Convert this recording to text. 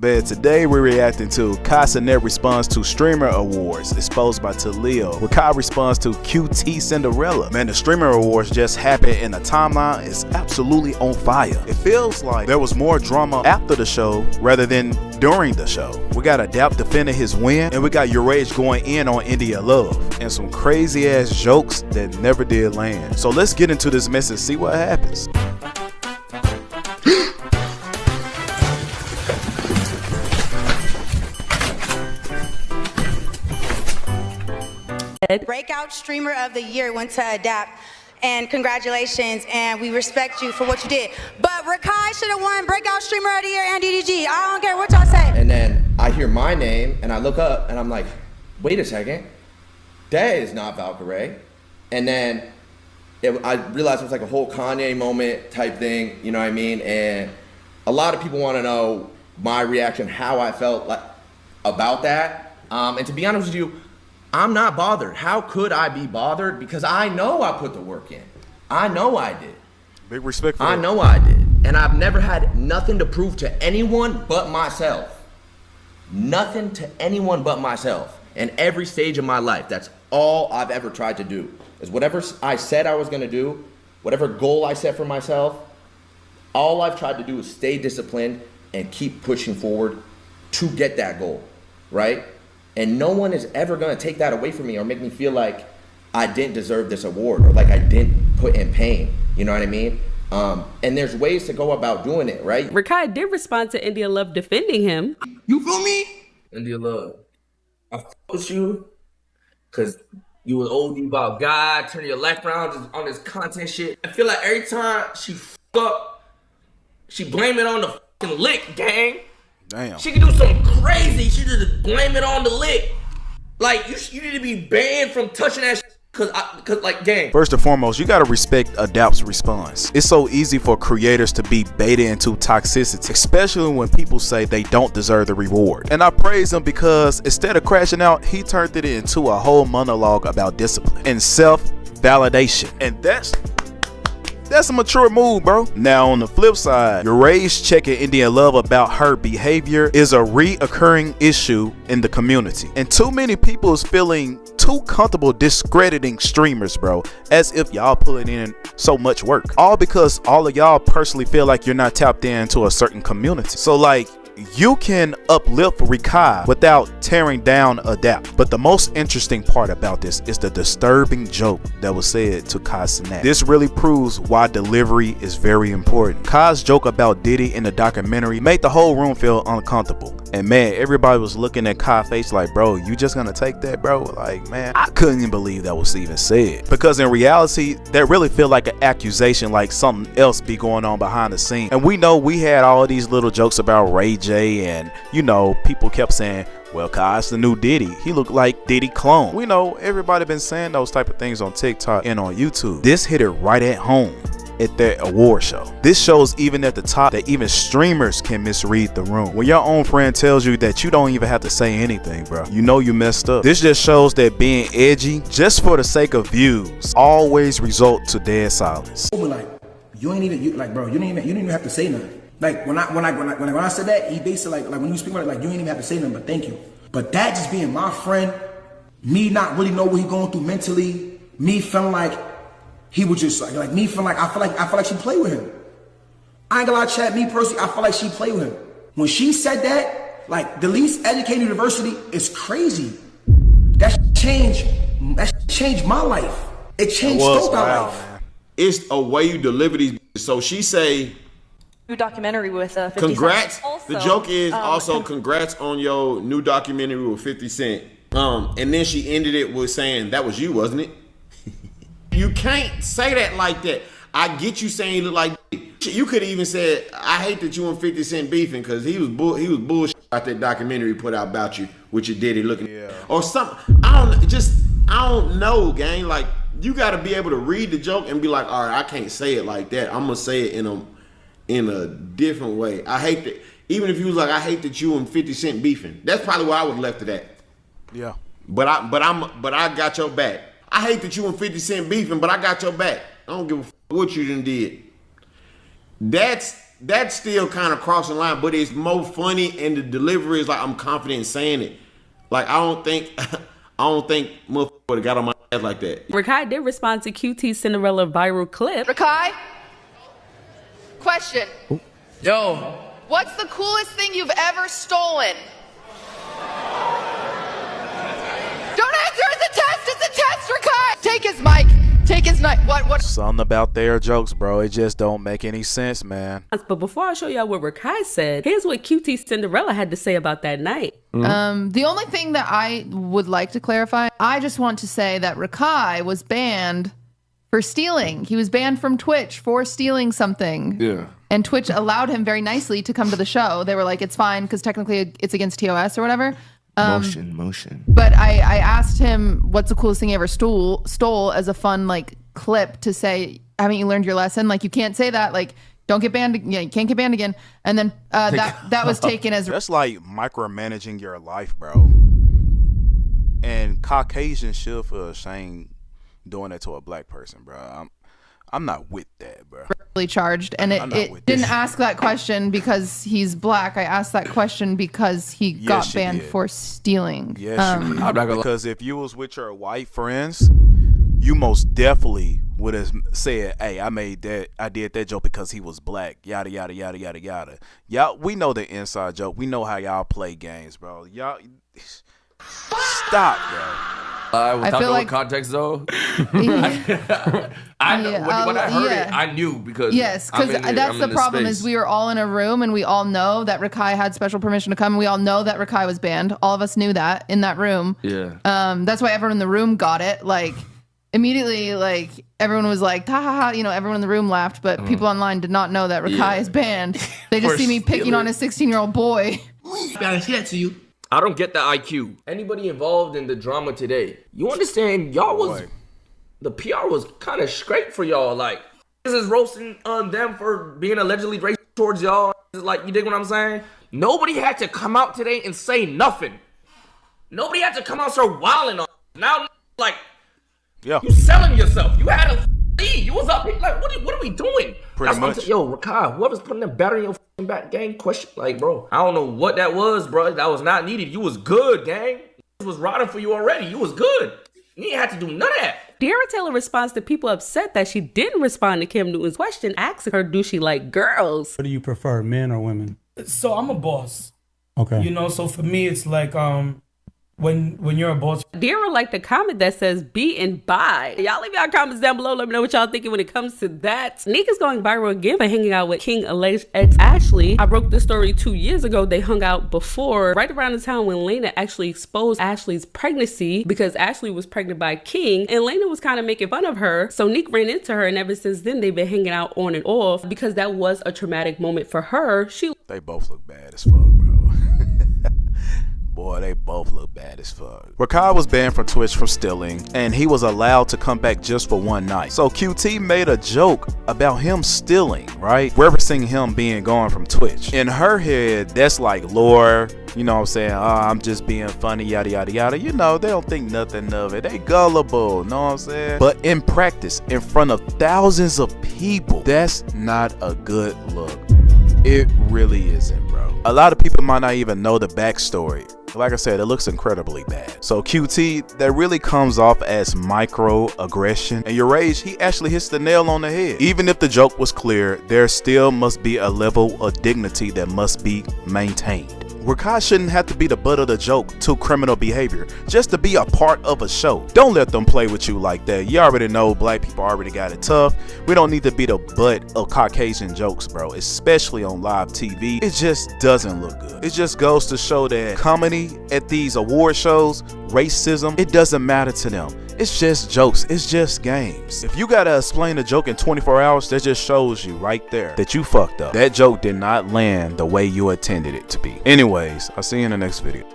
But today we're reacting to Kai Cenat responds to Streamer Awards exposed by Talil. Rakai responds to QT Cinderella. Man, the Streamer Awards just happened and the timeline is absolutely on fire. It feels like there was more drama after the show rather than during the show. We got Adapt defending his win, and we got YourRage going in on India Love, and some crazy ass jokes that never did land. So let's get into this mess and see what happens. Breakout Streamer of the Year went to Adapt, and congratulations, and we respect you for what you did. But Rakai should have won Breakout Streamer of the Year and DDG. I don't care what y'all say. And then I hear my name, and I look up, and I'm like, wait a second, that is not Valkyrie. And then I realized it was like a whole Kanye moment type thing, you know what I mean? And a lot of people want to know my reaction, how I felt like about that. And to be honest with you, I'm not bothered. How could I be bothered? Because I know I put the work in. I know I did. Big respect for I that. know I did. And I've never had nothing to prove to anyone but myself. Nothing to anyone but myself. In every stage of my life, that's all I've ever tried to do. Is whatever I said I was gonna do, whatever goal I set for myself, all I've tried to do is stay disciplined and keep pushing forward to get that goal, right? And no one is ever gonna take that away from me or make me feel like I didn't deserve this award or like I didn't put in pain. You know what I mean? And there's ways to go about doing it, right? Rakai did respond to India Love defending him. You feel me? India Love, I fuck with you because you was OD about God, turning your life around just on this content shit. I feel like every time she fuck up, she blame it on the fucking lick, gang. Damn. She can do something crazy. She just blame it on the lick. Like, you need to be banned from touching that shit cause like, gang. First and foremost, you gotta respect Adapt's response. It's so easy for creators to be baited into toxicity, especially when people say they don't deserve the reward. And I praise him because instead of crashing out, he turned it into a whole monologue about discipline and self-validation. And that's a mature move, bro. Now on the flip side, YourRage checking India Love about her behavior is a reoccurring issue in the community. And too many people is feeling too comfortable discrediting streamers, bro, as if y'all pulling in so much work. All because all of y'all personally feel like you're not tapped into a certain community. So like, you can uplift Rakai without tearing down Adapt. But the most interesting part about this is the disturbing joke that was said to Kai Cenat. This really proves why delivery is very important. Kai's joke about Diddy in the documentary made the whole room feel uncomfortable. And man, everybody was looking at Kai's face like, bro, you just gonna take that, bro? Like, man, I couldn't even believe that was even said. Because in reality, that really feel like an accusation, like something else be going on behind the scene. And we know we had all these little jokes about Ray J, and you know, people kept saying, well, Kai's the new Diddy. He looked like Diddy clone. We know everybody been saying those type of things on TikTok and on YouTube. This hit it right at home at that award show. This shows even at the top that even streamers can misread the room. When your own friend tells you that you don't even have to say anything, bro, you know you messed up. This just shows that being edgy just for the sake of views always result to dead silence. Like, you ain't even, bro, you didn't even have to say nothing. Like when I said that, he basically like when you speak about it, like, you ain't even have to say nothing, but thank you. But that just being my friend, me not really know what he going through mentally, me feeling like he was just like me feeling like I feel like she played with him. I ain't gonna lie, chat, me personally, I feel like she played with him. When she said that, like, the least educated university is crazy. That changed my life. It changed my life. Man. It's a way you deliver these. So she say, new documentary with 50 congrats. Cent. Also, the joke is also congrats on your new documentary with 50 Cent. And then she ended it with saying, that was you, wasn't it? You can't say that like that. I get you saying you look like you could even said, I hate that you and 50 Cent beefing because he was bullshit about that documentary put out about you, with your daddy looking or something. I don't know, gang. Like, you got to be able to read the joke and be like, all right, I can't say it like that. I'm gonna say it in a different way. I hate that. Even if you was like, I hate that you and 50 Cent beefing. That's probably where I would have left it at. Yeah. But I got your back. I hate that you and 50 Cent beefing, but I got your back. I don't give a fuck what you done did. That's that's still kind of crossing the line, but it's more funny and the delivery is like I'm confident in saying it. Like I don't think motherfucker would have got on my ass like that. Rakai did respond to QT Cinderella viral clip. Rakai? Question. Yo. What's the coolest thing you've ever stolen? Don't answer, it's a test, Rakai! Take his mic. Take his mic. What? Something about their jokes, bro. It just don't make any sense, man. But before I show y'all what Rakai said, here's what QT Cinderella had to say about that night. The only thing that I would like to clarify, I just want to say that Rakai was banned for stealing. He was banned from Twitch for stealing something. Yeah. And Twitch allowed him very nicely to come to the show. They were like, it's fine because technically it's against TOS or whatever. Motion. But I asked him, what's the coolest thing he ever stole as a fun like clip to say, haven't you learned your lesson? Like you can't say that. Like don't get banned. Yeah, you can't get banned again. And then that was taken as that's like micromanaging your life, bro. And Caucasians should feel ashamed doing that to a black person, bro. I'm not with that, bro. Really charged, and it didn't ask that question because he's black. I asked that question because he got banned for stealing. Yes, you did. Because if you was with your white friends, you most definitely would have said, "Hey, I did that joke because he was black." Yada yada yada yada yada. Y'all, we know the inside joke. We know how y'all play games, bro. Y'all, stop, bro. Without the context though, when I heard it, I knew because that's the problem is we were all in a room and we all know that Rakai had special permission to come. And we all know that Rakai was banned. All of us knew that in that room. Yeah. That's why everyone in the room got it. Like immediately, like everyone was like, ha ha ha. You know, everyone in the room laughed, but people online did not know that Rakai is banned. They just see me picking on a 16-year-old boy. I see that to you. I don't get the IQ. Anybody involved in the drama today, you understand? The PR was kind of straight for y'all. Like, this is roasting on them for being allegedly racist towards y'all. Like, you dig what I'm saying? Nobody had to come out today and say nothing. Nobody had to come out and start wilding on. Now, like, you selling yourself. You had a lead. You was up here. Like, what are we doing? Pretty much. Yo, Rakai, whoever's putting that battery in your back, gang, question. Like, bro, I don't know what that was, bro. That was not needed. You was good, gang. This was rotting for you already. You was good. You didn't have to do none of that. Deara Taylor responds to people upset that she didn't respond to Cam Newton's question, asking her, do she like girls? What do you prefer, men or women? So I'm a boss. Okay. You know, so for me, it's like, when you're a boss. Deara liked the comment that says be and buy. Y'all leave y'all comments down below. Let me know what y'all thinking when it comes to that. Nick is going viral again for hanging out with King alleged ex Ashley. I broke this story 2 years ago. They hung out before, right around the time when Lena actually exposed Ashley's pregnancy because Ashley was pregnant by King and Lena was kind of making fun of her. So Nick ran into her and ever since then they've been hanging out on and off because that was a traumatic moment for her. They both look bad as fuck, bro. Boy, they both look bad as fuck. Rakai was banned from Twitch from stealing, and he was allowed to come back just for one night. So QT made a joke about him stealing, right? Referencing him being gone from Twitch. In her head, that's like lore, you know what I'm saying? I'm just being funny, yada, yada, yada. You know, they don't think nothing of it. They gullible, know what I'm saying? But in practice, in front of thousands of people, that's not a good look. It really isn't, bro. A lot of people might not even know the backstory. Like I said, it looks incredibly bad. So QT, that really comes off as microaggression. And YourRage, he actually hits the nail on the head. Even if the joke was clear, there still must be a level of dignity that must be maintained. Rakai shouldn't have to be the butt of the joke to criminal behavior just to be a part of a show. Don't let them play with you like that. You already know black people already got it tough. We don't need to be the butt of Caucasian jokes, bro, especially on live TV. It just doesn't look good. It just goes to show that comedy at these award shows, racism, it doesn't matter to them. It's just jokes. It's just games. If you gotta explain a joke in 24 hours, that just shows you right there that you fucked up. That joke did not land the way you intended it to be. Anyways, I'll see you in the next video.